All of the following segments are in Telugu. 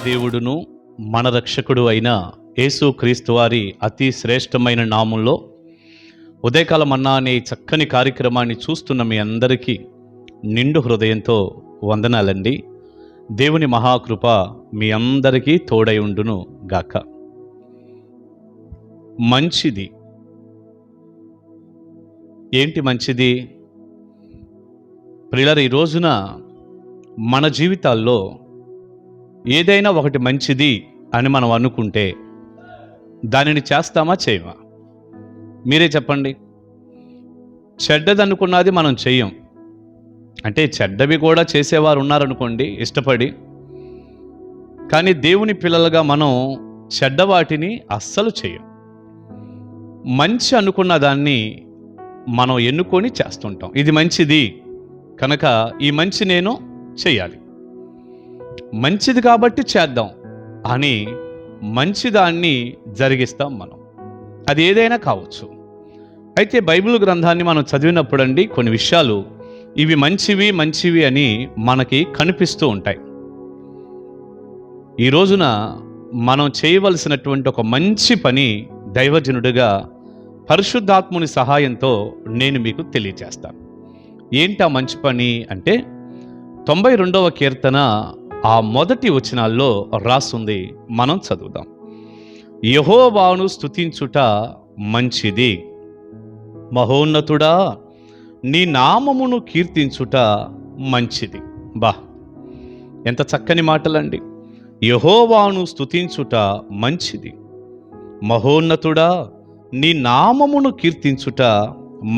దేవుడును మన రక్షకుడు అయిన యేసు క్రీస్తు వారి అతి శ్రేష్టమైన నామంలో ఉదయకాల మన్నా అనే చక్కని కార్యక్రమాన్ని చూస్తున్న మీ అందరికీ నిండు హృదయంతో వందనాలండి. దేవుని మహాకృప మీ అందరికీ తోడై ఉండును గాక. మంచిది ఏంటి? మంచిది ప్రియులారా, ఈ రోజున మన జీవితాల్లో ఏదైనా ఒకటి మంచిది అని మనం అనుకుంటే దానిని చేస్తామా చేయమా? మీరే చెప్పండి. చెడ్డది అనుకున్నది మనం చెయ్యం. అంటే చెడ్డవి కూడా చేసేవారు ఉన్నారనుకోండి ఇష్టపడి, కానీ దేవుని పిల్లలుగా మనం చెడ్డవాటిని అస్సలు చేయం. మంచి అనుకున్న దాన్ని మనం ఎన్నుకొని చేస్తుంటాం. ఇది మంచిది కనుక ఈ మంచి నేను చేయాలి, మంచిది కాబట్టి చేద్దాం అని మంచిదాన్ని జరిగిస్తాం మనం. అది ఏదైనా కావచ్చు. అయితే బైబిల్ గ్రంథాన్ని మనం చదివినప్పుడండి కొన్ని విషయాలు ఇవి మంచివి మంచివి అని మనకి కనిపిస్తూ ఉంటాయి. ఈ రోజున మనం చేయవలసినటువంటి ఒక మంచి పని దైవజనుడిగా పరిశుద్ధాత్ముని సహాయంతో నేను మీకు తెలియజేస్తాను. ఏంటి ఆ మంచి పని అంటే 92వ కీర్తన ఆ మొదటి వచనాల్లో రాసుంది. మనం చదువుదాం. యెహోవాను స్తుతించుట మంచిది, మహోన్నతుడా నీ నామమును కీర్తించుట మంచిది. బా, ఎంత చక్కని మాటలండి. యెహోవాను స్తుతించుట మంచిది, మహోన్నతుడా నీ నామమును కీర్తించుట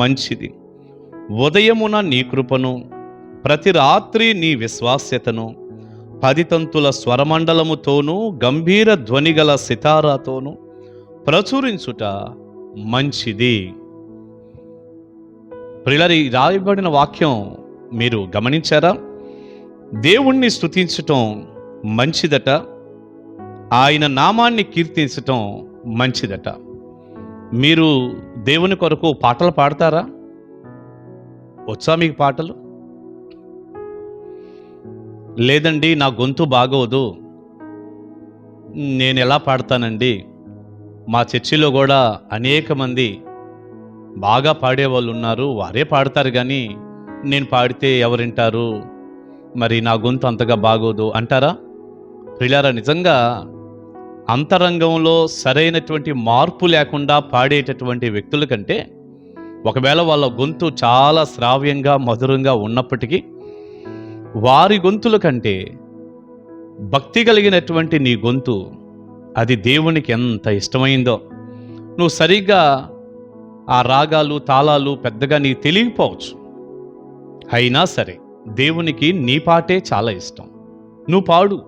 మంచిది. ఉదయమున నీ కృపను, ప్రతి రాత్రి నీ విశ్వాస్యతను 10 తంతుల స్వరమండలముతోనూ గంభీర ధ్వనిగల సితారాతోనూ ప్రచురించుట మంచిది. ప్రియులారా, ఈ రాయబడిన వాక్యం మీరు గమనించారా? దేవుణ్ణి స్తుతించటం మంచిదట, ఆయన నామాన్ని కీర్తించటం మంచిదట. మీరు దేవుని కొరకు పాటలు పాడతారా? వచ్చా మీకు పాటలు? లేదండి, నా గొంతు బాగోదు, నేను ఎలా పాడతానండి? మా చర్చిలో కూడా అనేక మంది బాగా పాడేవాళ్ళు ఉన్నారు, వారే పాడతారు, కానీ నేను పాడితే ఎవరింటారు, మరి నా గొంతు అంతగా బాగోదు అంటారా? ప్రియులారా, నిజంగా అంతరంగంలో సరైనటువంటి మార్పు లేకుండా పాడేటటువంటి వ్యక్తుల కంటే, ఒకవేళ వాళ్ళ గొంతు చాలా శ్రావ్యంగా మధురంగా ఉన్నప్పటికీ, వారి గొంతుల కంటే భక్తి కలిగినటువంటి నీ గొంతు అది దేవునికి ఎంత ఇష్టమైందో. నువ్వు సరిగ్గా ఆ రాగాలు తాళాలు పెద్దగా నీకు తెలియకపోవచ్చు, అయినా సరే దేవునికి నీ పాటే చాలా ఇష్టం. నువ్వు పాడు,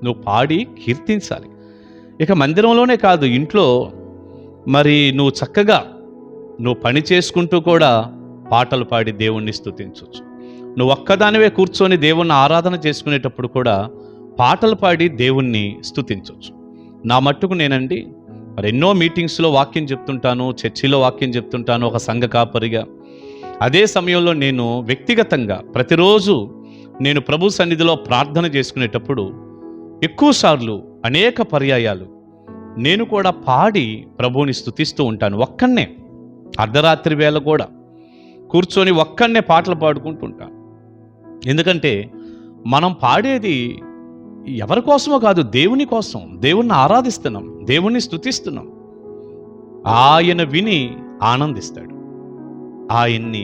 నువ్వు పాడి కీర్తించాలి. ఇక మందిరంలోనే కాదు, ఇంట్లో మరి నువ్వు చక్కగా నువ్వు పని చేసుకుంటూ కూడా పాటలు పాడి దేవుణ్ణి స్తుతించవచ్చు. నువ్వు ఒక్కదానివే కూర్చొని దేవుణ్ణి ఆరాధన చేసుకునేటప్పుడు కూడా పాటలు పాడి దేవుణ్ణి స్తుతించవచ్చు. నా మట్టుకు నేనండి మరి ఎన్నో మీటింగ్స్లో వాక్యం చెప్తుంటాను, చర్చిలో వాక్యం చెప్తుంటాను ఒక సంఘ కాపరిగా. అదే సమయంలో నేను వ్యక్తిగతంగా ప్రతిరోజు నేను ప్రభు సన్నిధిలో ప్రార్థన చేసుకునేటప్పుడు ఎక్కువసార్లు అనేక పర్యాయాలు నేను కూడా పాడి ప్రభువుని స్తుతిస్తూ ఉంటాను. ఒక్కనే అర్ధరాత్రి వేళ కూడా కూర్చొని ఒక్కనే పాటలు పాడుకుంటూ ఉంటాను. ఎందుకంటే మనం పాడేది ఎవరి కోసమో కాదు, దేవుని కోసం. దేవుణ్ణి ఆరాధిస్తున్నాం, దేవుణ్ణి స్తుతిస్తున్నాం. ఆయన విని ఆనందిస్తాడు. ఆయన్ని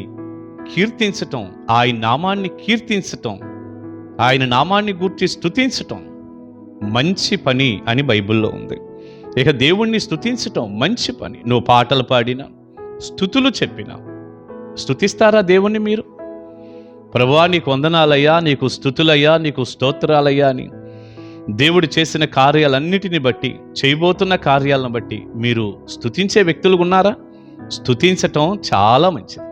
కీర్తించటం, ఆయన నామాన్ని కీర్తించటం, ఆయన నామాన్ని గూర్చి స్తుతించటం మంచి పని అని బైబిల్లో ఉంది. ఇక దేవుణ్ణి స్తుతించటం మంచి పని. నువ్వు పాటలు పాడినా, స్తుతులు చెప్పినా, స్తుతిస్తారా దేవుణ్ణి మీరు? ప్రభువా నీకు వందనాలయ్యా, నీకు స్తుతులయ్యా, నీకు స్తోత్రాలయ్యా అని దేవుడు చేసిన కార్యాలన్నిటిని బట్టి, చేయబోతున్న కార్యాలను బట్టి మీరు స్తుతించే వ్యక్తులు ఉన్నారా? స్తుతించటం చాలా మంచిది.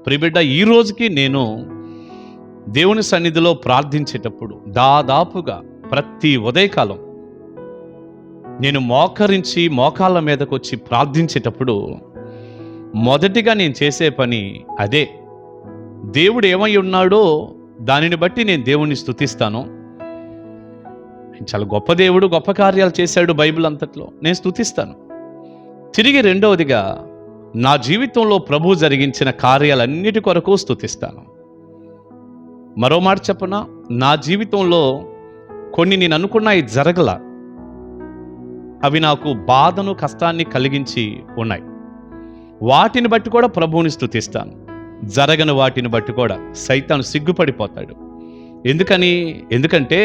ప్రియబిడ్డ, ఈ రోజుకి నేను దేవుని సన్నిధిలో ప్రార్థించేటప్పుడు దాదాపుగా ప్రతి ఉదయకాలం నేను మోకరించి మోకాళ్ళ మీదకు వచ్చి ప్రార్థించేటప్పుడు మొదటిగా నేను చేసే పని అదే. దేవుడు ఏమై ఉన్నాడో దానిని బట్టి నేను దేవుణ్ణి స్తుతిస్తాను. చాలా గొప్ప దేవుడు, గొప్ప కార్యాలు చేశాడు బైబిల్ అంతట్లో, నేను స్తుతిస్తాను. తిరిగి రెండవదిగా నా జీవితంలో ప్రభు జరిగించిన కార్యాలన్నిటి కొరకు స్తుతిస్తాను. మరో మాట చెప్పనా, నా జీవితంలో కొన్ని నేను అనుకున్నాయి జరగల, అవి నాకు బాధను కష్టాన్ని కలిగించి ఉన్నాయి. వాటిని బట్టి కూడా ప్రభువుని స్తుతిస్తాను. జరగని వాటిని బట్టి కూడా సైతాను సిగ్గుపడిపోతాడు. ఎందుకంటే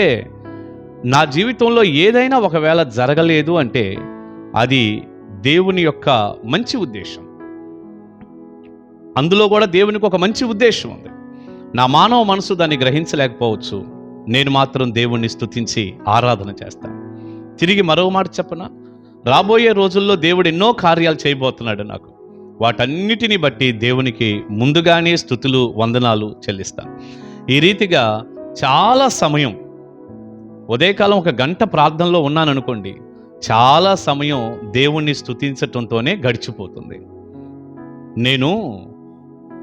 నా జీవితంలో ఏదైనా ఒకవేళ జరగలేదు అంటే అది దేవుని యొక్క మంచి ఉద్దేశం. అందులో కూడా దేవునికి ఒక మంచి ఉద్దేశం ఉంది. నా మానవ మనసు దాన్ని గ్రహించలేకపోవచ్చు. నేను మాత్రం దేవుణ్ణి స్తుతించి ఆరాధన చేస్తాను. తిరిగి మరో మాట చెప్పనా, రాబోయే రోజుల్లో దేవుడు ఎన్నో కార్యాలు చేయబోతున్నాడు నాకు. వాటన్నిటిని బట్టి దేవునికి ముందుగానే స్తుతులు వందనాలు చెల్లిస్తాను. ఈ రీతిగా చాలా సమయం, ఉదయకాలం 1 గంట ప్రార్థనలో ఉన్నాను అనుకోండి, చాలా సమయం దేవుణ్ణి స్తుతించటంతోనే గడిచిపోతుంది. నేను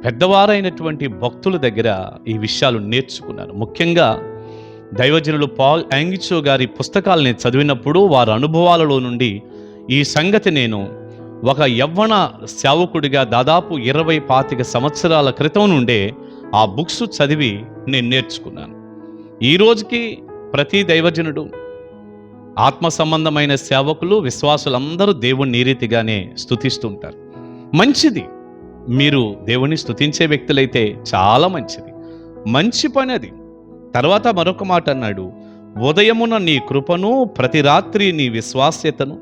పెద్దవారైనటువంటి భక్తుల దగ్గర ఈ విషయాలు నేర్చుకున్నాను. ముఖ్యంగా దైవజనులు పాల్ యాంగిచో గారి పుస్తకాలు నేను చదివినప్పుడు వారి అనుభవాలలో నుండి ఈ సంగతి నేను ఒక యవ్వన సేవకుడిగా దాదాపు 20-25 సంవత్సరాల క్రితం నుండే ఆ బుక్స్ చదివి నేను నేర్చుకున్నాను. ఈ రోజుకి ప్రతి దైవజనుడు, ఆత్మ సంబంధమైన సేవకులు, విశ్వాసులందరూ దేవుణ్ణి ఈ రీతిగానే స్తుతిస్తుంటారు. మంచిది, మీరు దేవుణ్ణి స్తుతించే వ్యక్తులైతే చాలా మంచిది, మంచి పని అది. తర్వాత మరొక మాట అన్నాడు, ఉదయమున నీ కృపను, ప్రతి రాత్రి నీ విశ్వాస్యతను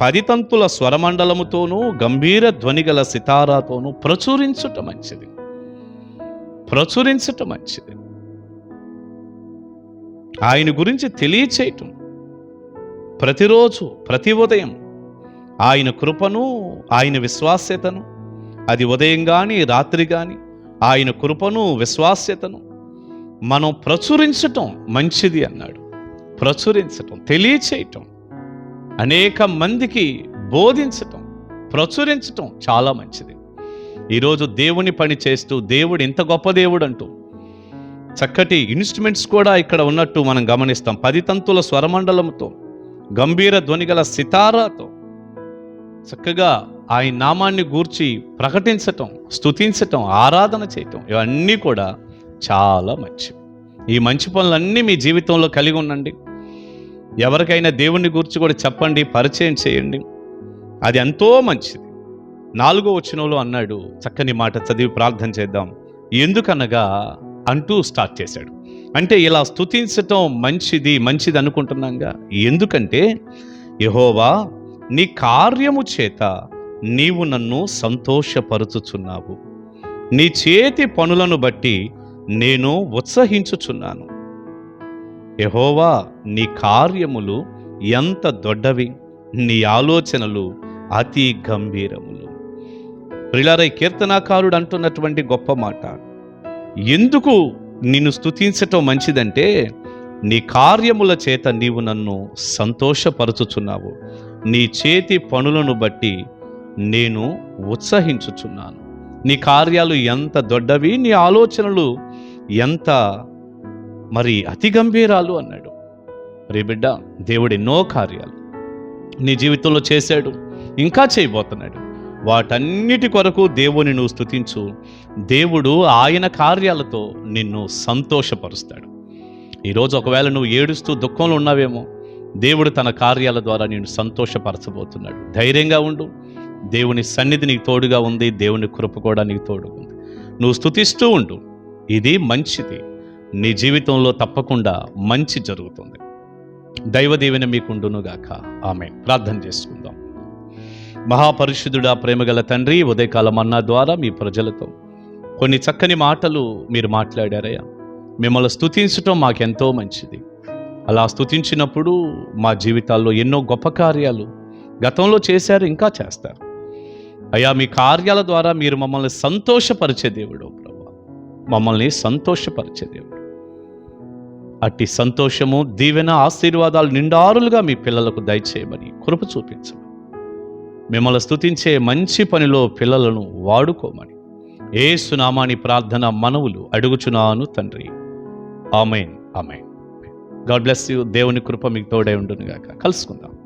10 తంతుల స్వరమండలముతోనూ గంభీర ధ్వనిగల సితారాతోనూ ప్రచురించుట మంచిది. ప్రచురించుట మంచిది. ఆయన గురించి తెలియచేయటం ప్రతిరోజు, ప్రతి ఉదయం ఆయన కృపను, ఆయన విశ్వాస్యతను, అది ఉదయం కానీ రాత్రి కానీ ఆయన కృపను, విశ్వాస్యతను మనం ప్రచురించటం మంచిది అన్నాడు. ప్రచురించటం, తెలియచేయటం, అనేక మందికి బోధించటం, ప్రచురించటం చాలా మంచిది. ఈరోజు దేవుని పని చేస్తూ దేవుడు ఇంత గొప్ప దేవుడు అంటూ చక్కటి ఇన్స్ట్రుమెంట్స్ కూడా ఇక్కడ ఉన్నట్టు మనం గమనిస్తాం. 10 తంతుల స్వరమండలంతో, గంభీర ధ్వనిగల సితారాతో చక్కగా ఆయన నామాన్ని గూర్చి ప్రకటించటం, స్తుతించటం, ఆరాధన చేయటం, ఇవన్నీ కూడా చాలా మంచివి. ఈ మంచి పనులన్నీ మీ జీవితంలో కలిగి ఉండండి. ఎవరికైనా దేవుని గురించి కూడా చెప్పండి, పరిచయం చేయండి, అది ఎంతో మంచిది. 4వ వచనంలో అన్నాడు, చక్కని మాట చదివి ప్రార్థన చేద్దాం. ఎందుకనగా అంటూ స్టార్ట్ చేశాడు. అంటే ఇలా స్తుతించటం మంచిది అనుకుంటున్నాగా. ఎందుకంటే యెహోవా నీ కార్యము చేత నీవు నన్ను సంతోషపరుచుచున్నావు, నీ చేతి పనులను బట్టి నేను ఉత్సహించుచున్నాను. యెహోవా నీ కార్యములు ఎంత దొడ్డవి, నీ ఆలోచనలు అతి గంభీరములు. ప్రియులారా, కీర్తనాకారుడు అంటున్నటువంటి గొప్ప మాట, ఎందుకు నిన్ను స్తుతించటం మంచిదంటే నీ కార్యముల చేత నీవు నన్ను సంతోషపరుచుచున్నావు, నీ చేతి పనులను బట్టి నేను ఉత్సహించుచున్నాను. నీ కార్యాలు ఎంత దొడ్డవి, నీ ఆలోచనలు ఎంత అతి గంభీరాలు అన్నాడు. రే బిడ్డ, దేవుడు ఎన్నో కార్యాలు నీ జీవితంలో చేశాడు, ఇంకా చేయబోతున్నాడు. వాటన్నిటి కొరకు దేవుని నువ్వు స్తుతించు. దేవుడు ఆయన కార్యాలతో నిన్ను సంతోషపరుస్తాడు. ఈరోజు ఒకవేళ నువ్వు ఏడుస్తూ దుఃఖంలో ఉన్నావేమో, దేవుడు తన కార్యాల ద్వారా నిన్ను సంతోషపరచబోతున్నాడు. ధైర్యంగా ఉండు. దేవుని సన్నిధి నీకు తోడుగా ఉంది, దేవుని కృప కూడా నీకు తోడుగా ఉంది. నువ్వు స్తుతిస్తూ ఉండు. ఇది మంచిది. నీ జీవితంలో తప్పకుండా మంచి జరుగుతుంది. దైవ దీవెన మీకుండునుగాక. ఆమేన్. ప్రార్థన చేసుకుందాం. మహాపరిశుద్ధుడా, ప్రేమగల తండ్రి, ఉదయకాలం అన్నా ద్వారా మీ ప్రజలతో కొన్ని చక్కని మాటలు మీరు మాట్లాడారయ్యా. మిమ్మల్ని స్తుతించటం మాకెంతో మంచిది. అలా స్తుతించినప్పుడు మా జీవితాల్లో ఎన్నో గొప్ప కార్యాలు గతంలో చేశారు, ఇంకా చేస్తారు అయ్యా. మీ కార్యాల ద్వారా మీరు మమ్మల్ని సంతోషపరిచే దేవుడు ప్రభువా, మమ్మల్ని సంతోషపరిచే దేవుడు. అట్టి సంతోషము, దీవెన, ఆశీర్వాదాలు నిండారులుగా మీ పిల్లలకు దయచేయమని కృప చూపించమని, మిమ్మల్ని స్తుతించే మంచి పనిలో పిల్లలను వాడుకోమని యేసు నామాని ప్రార్థన మనవులు అడుగుచున్నాను తండ్రి. Amen. Amen. God bless you. దేవుని కృప మీకు తోడై ఉండును గాక. కలుసుకుందాం.